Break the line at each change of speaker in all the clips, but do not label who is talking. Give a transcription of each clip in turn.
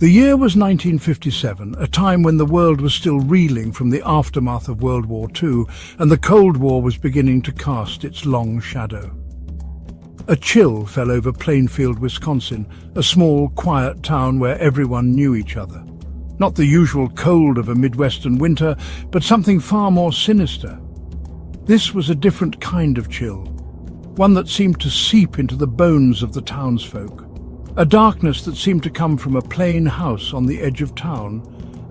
The year was 1957, a time when the world was still reeling from the aftermath of World War II, and the Cold War was beginning to cast its long shadow. A chill fell over Plainfield, Wisconsin, a small, quiet town where everyone knew each other. Not the usual cold of a Midwestern winter, but something far more sinister. This was a different kind of chill, one that seemed to seep into the bones of the townsfolk. A darkness that seemed to come from a plain house on the edge of town,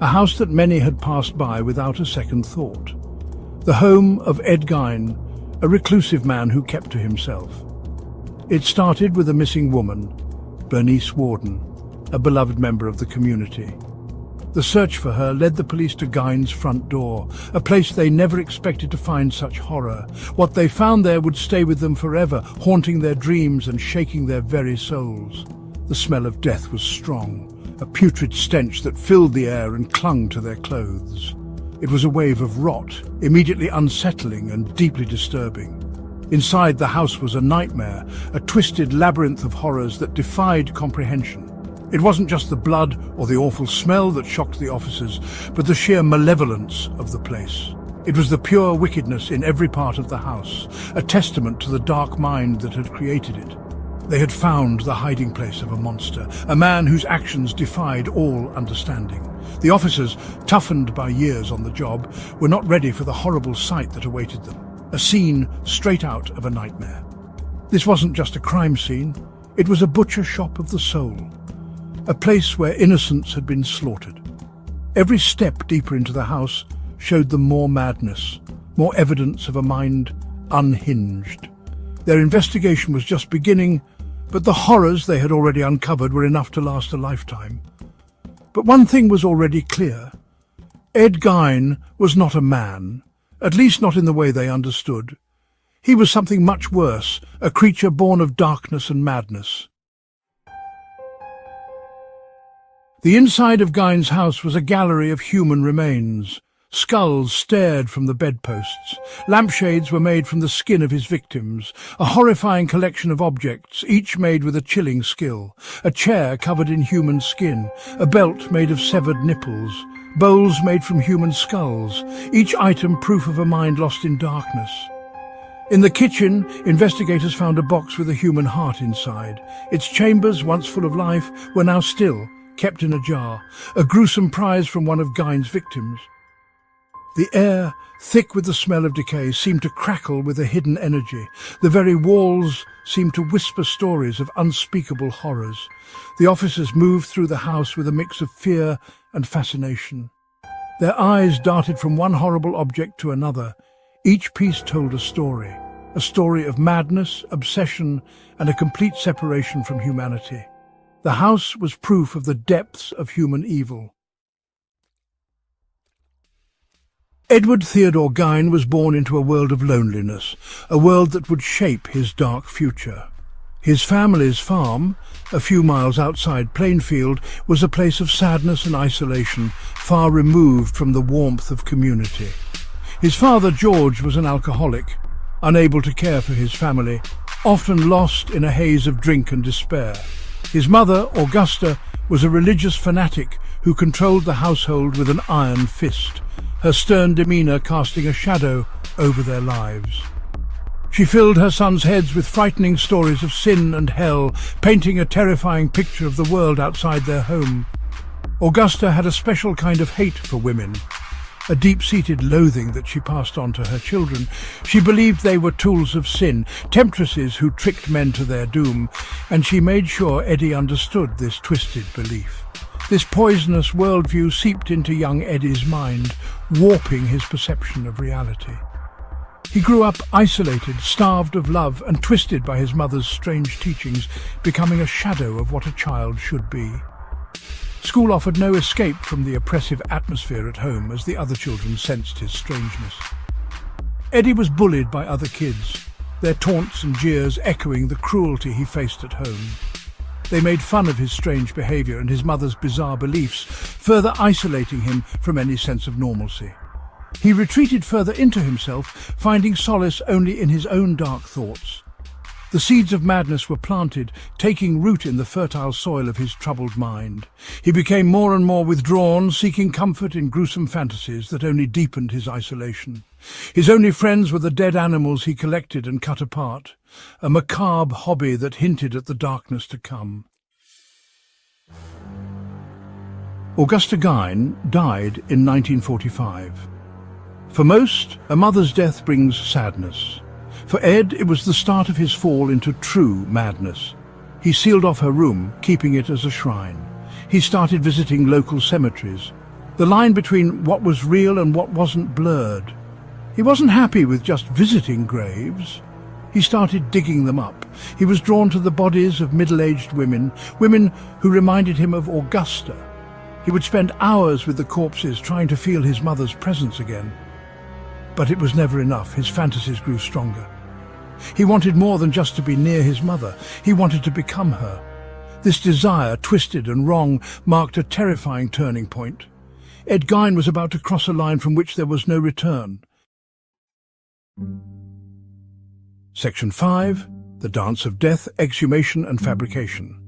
a house that many had passed by without a second thought. The home of Ed Gein, a reclusive man who kept to himself. It started with a missing woman, Bernice Warden, a beloved member of the community. The search for her led the police to Gein's front door, a place they never expected to find such horror. What they found there would stay with them forever, haunting their dreams and shaking their very souls. The smell of death was strong, a putrid stench that filled the air and clung to their clothes. It was a wave of rot, immediately unsettling and deeply disturbing. Inside, the house was a nightmare, a twisted labyrinth of horrors that defied comprehension. It wasn't just the blood or the awful smell that shocked the officers, but the sheer malevolence of the place. It was the pure wickedness in every part of the house, a testament to the dark mind that had created it. They had found the hiding place of a monster, a man whose actions defied all understanding. The officers, toughened by years on the job, were not ready for the horrible sight that awaited them, a scene straight out of a nightmare. This wasn't just a crime scene, it was a butcher shop of the soul, a place where innocents had been slaughtered. Every step deeper into the house showed them more madness, more evidence of a mind unhinged. Their investigation was just beginning, but the horrors they had already uncovered were enough to last a lifetime. But one thing was already clear. Ed Gein was not a man, at least not in the way they understood. He was something much worse, a creature born of darkness and madness. The inside of Gein's house was a gallery of human remains. Skulls stared from the bedposts. Lampshades were made from the skin of his victims. A horrifying collection of objects, each made with a chilling skill. A chair covered in human skin. A belt made of severed nipples. Bowls made from human skulls. Each item proof of a mind lost in darkness. In the kitchen, investigators found a box with a human heart inside. Its chambers, once full of life, were now still, kept in a jar. A gruesome prize from one of Gein's victims. The air, thick with the smell of decay, seemed to crackle with a hidden energy. The very walls seemed to whisper stories of unspeakable horrors. The officers moved through the house with a mix of fear and fascination. Their eyes darted from one horrible object to another. Each piece told a story of madness, obsession, and a complete separation from humanity. The house was proof of the depths of human evil. Edward Theodore Gein was born into a world of loneliness, a world that would shape his dark future. His family's farm, a few miles outside Plainfield, was a place of sadness and isolation, far removed from the warmth of community. His father, George, was an alcoholic, unable to care for his family, often lost in a haze of drink and despair. His mother, Augusta, was a religious fanatic who controlled the household with an iron fist, her stern demeanour casting a shadow over their lives. She filled her sons' heads with frightening stories of sin and hell, painting a terrifying picture of the world outside their home. Augusta had a special kind of hate for women, a deep-seated loathing that she passed on to her children. She believed they were tools of sin, temptresses who tricked men to their doom, and she made sure Eddie understood this twisted belief. This poisonous worldview seeped into young Eddie's mind, warping his perception of reality. He grew up isolated, starved of love, and twisted by his mother's strange teachings, becoming a shadow of what a child should be. School offered no escape from the oppressive atmosphere at home as the other children sensed his strangeness. Eddie was bullied by other kids, their taunts and jeers echoing the cruelty he faced at home. They made fun of his strange behaviour and his mother's bizarre beliefs, further isolating him from any sense of normalcy. He retreated further into himself, finding solace only in his own dark thoughts. The seeds of madness were planted, taking root in the fertile soil of his troubled mind. He became more and more withdrawn, seeking comfort in gruesome fantasies that only deepened his isolation. His only friends were the dead animals he collected and cut apart, a macabre hobby that hinted at the darkness to come. Ed Gein died in 1945. For most, a mother's death brings sadness. For Ed, it was the start of his fall into true madness. He sealed off her room, keeping it as a shrine. He started visiting local cemeteries. The line between what was real and what wasn't blurred. He wasn't happy with just visiting graves. He started digging them up. He was drawn to the bodies of middle-aged women, women who reminded him of Augusta. He would spend hours with the corpses trying to feel his mother's presence again. But it was never enough. His fantasies grew stronger. He wanted more than just to be near his mother. He wanted to become her. This desire, twisted and wrong, marked a terrifying turning point. Ed Gein was about to cross a line from which there was no return. Section 5. The Dance of Death, Exhumation and Fabrication.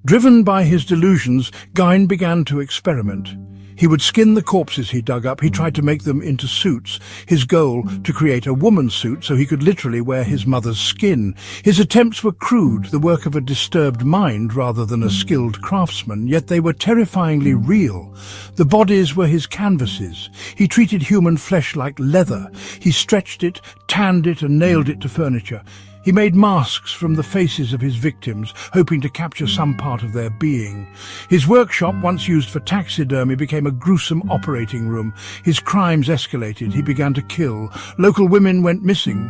Driven by his delusions, Gein began to experiment. He would skin the corpses he dug up. He tried to make them into suits. His goal, to create a woman's suit so he could literally wear his mother's skin. His attempts were crude, the work of a disturbed mind rather than a skilled craftsman, yet they were terrifyingly real. The bodies were his canvases. He treated human flesh like leather. He stretched it, tanned it and nailed it to furniture. He made masks from the faces of his victims, hoping to capture some part of their being. His workshop, once used for taxidermy, became a gruesome operating room. His crimes escalated. He began to kill. Local women went missing.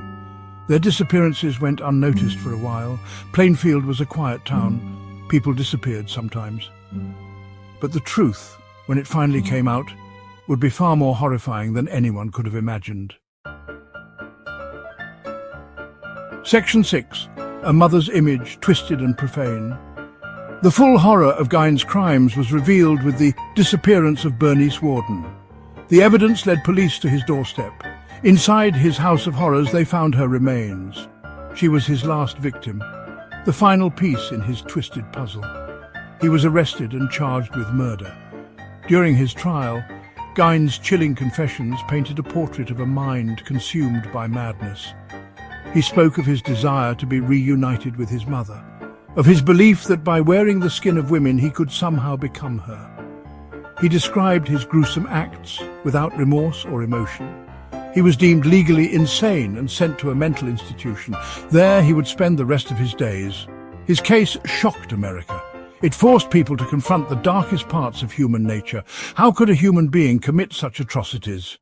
Their disappearances went unnoticed for a while. Plainfield was a quiet town. People disappeared sometimes. But the truth, when it finally came out, would be far more horrifying than anyone could have imagined. Section 6. A Mother's Image, Twisted and Profane. The full horror of Gein's crimes was revealed with the disappearance of Bernice Warden. The evidence led police to his doorstep. Inside his house of horrors, they found her remains. She was his last victim, the final piece in his twisted puzzle. He was arrested and charged with murder. During his trial, Gein's chilling confessions painted a portrait of a mind consumed by madness. He spoke of his desire to be reunited with his mother, of his belief that by wearing the skin of women he could somehow become her. He described his gruesome acts without remorse or emotion. He was deemed legally insane and sent to a mental institution. There he would spend the rest of his days. His case shocked America. It forced people to confront the darkest parts of human nature. How could a human being commit such atrocities?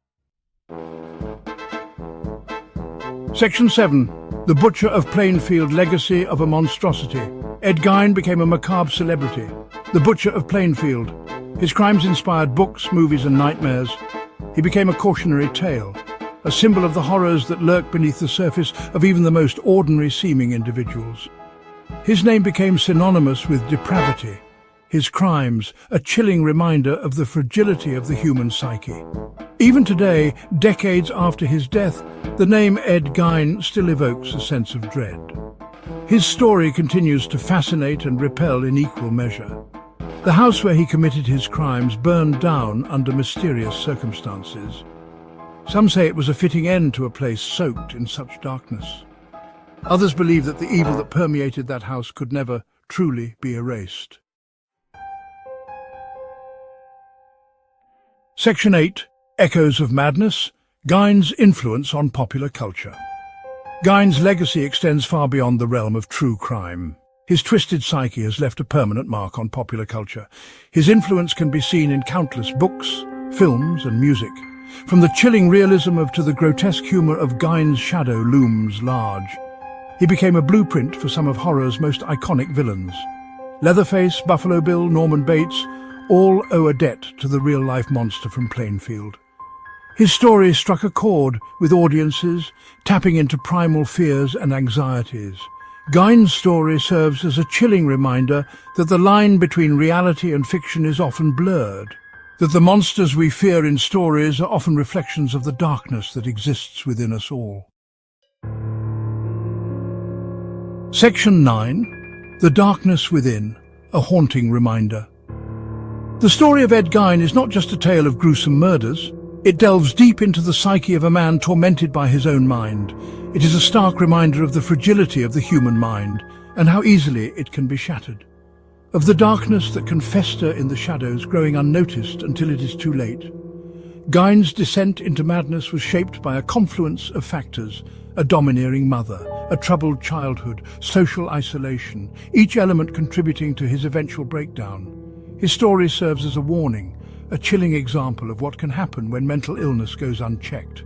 Section 7. The Butcher of Plainfield, Legacy of a Monstrosity. Ed Gein became a macabre celebrity. The Butcher of Plainfield. His crimes inspired books, movies and nightmares. He became a cautionary tale, a symbol of the horrors that lurk beneath the surface of even the most ordinary-seeming individuals. His name became synonymous with depravity. His crimes, a chilling reminder of the fragility of the human psyche. Even today, decades after his death, the name Ed Gein still evokes a sense of dread. His story continues to fascinate and repel in equal measure. The house where he committed his crimes burned down under mysterious circumstances. Some say it was a fitting end to a place soaked in such darkness. Others believe that the evil that permeated that house could never truly be erased. Section 8. Echoes of Madness, Gein's influence on popular culture. Gein's legacy extends far beyond the realm of true crime. His twisted psyche has left a permanent mark on popular culture. His influence can be seen in countless books, films and music. From the chilling realism to the grotesque humor of Gein's shadow looms large. He became a blueprint for some of horror's most iconic villains. Leatherface, Buffalo Bill, Norman Bates, all owe a debt to the real-life monster from Plainfield. His story struck a chord with audiences, tapping into primal fears and anxieties. Gein's story serves as a chilling reminder that the line between reality and fiction is often blurred, that the monsters we fear in stories are often reflections of the darkness that exists within us all. Section 9. The Darkness Within, a haunting reminder. The story of Ed Gein is not just a tale of gruesome murders. It delves deep into the psyche of a man tormented by his own mind. It is a stark reminder of the fragility of the human mind and how easily it can be shattered. Of the darkness that can fester in the shadows, growing unnoticed until it is too late. Gein's descent into madness was shaped by a confluence of factors: a domineering mother, a troubled childhood, social isolation, each element contributing to his eventual breakdown. His story serves as a warning, a chilling example of what can happen when mental illness goes unchecked.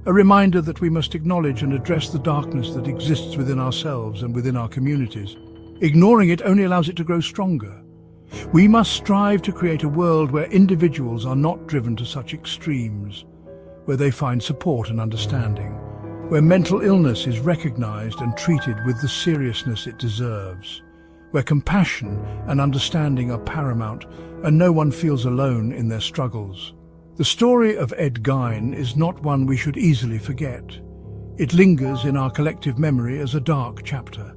A reminder that we must acknowledge and address the darkness that exists within ourselves and within our communities. Ignoring it only allows it to grow stronger. We must strive to create a world where individuals are not driven to such extremes, where they find support and understanding, where mental illness is recognized and treated with the seriousness it deserves, where compassion and understanding are paramount and no one feels alone in their struggles. The story of Ed Gein is not one we should easily forget. It lingers in our collective memory as a dark chapter.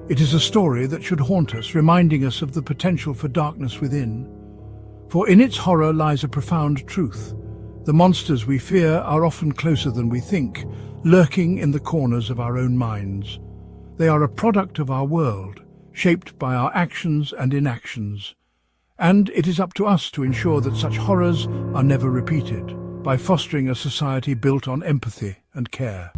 It is a story that should haunt us, reminding us of the potential for darkness within. For in its horror lies a profound truth. The monsters we fear are often closer than we think, lurking in the corners of our own minds. They are a product of our world, shaped by our actions and inactions. And it is up to us to ensure that such horrors are never repeated, by fostering a society built on empathy and care.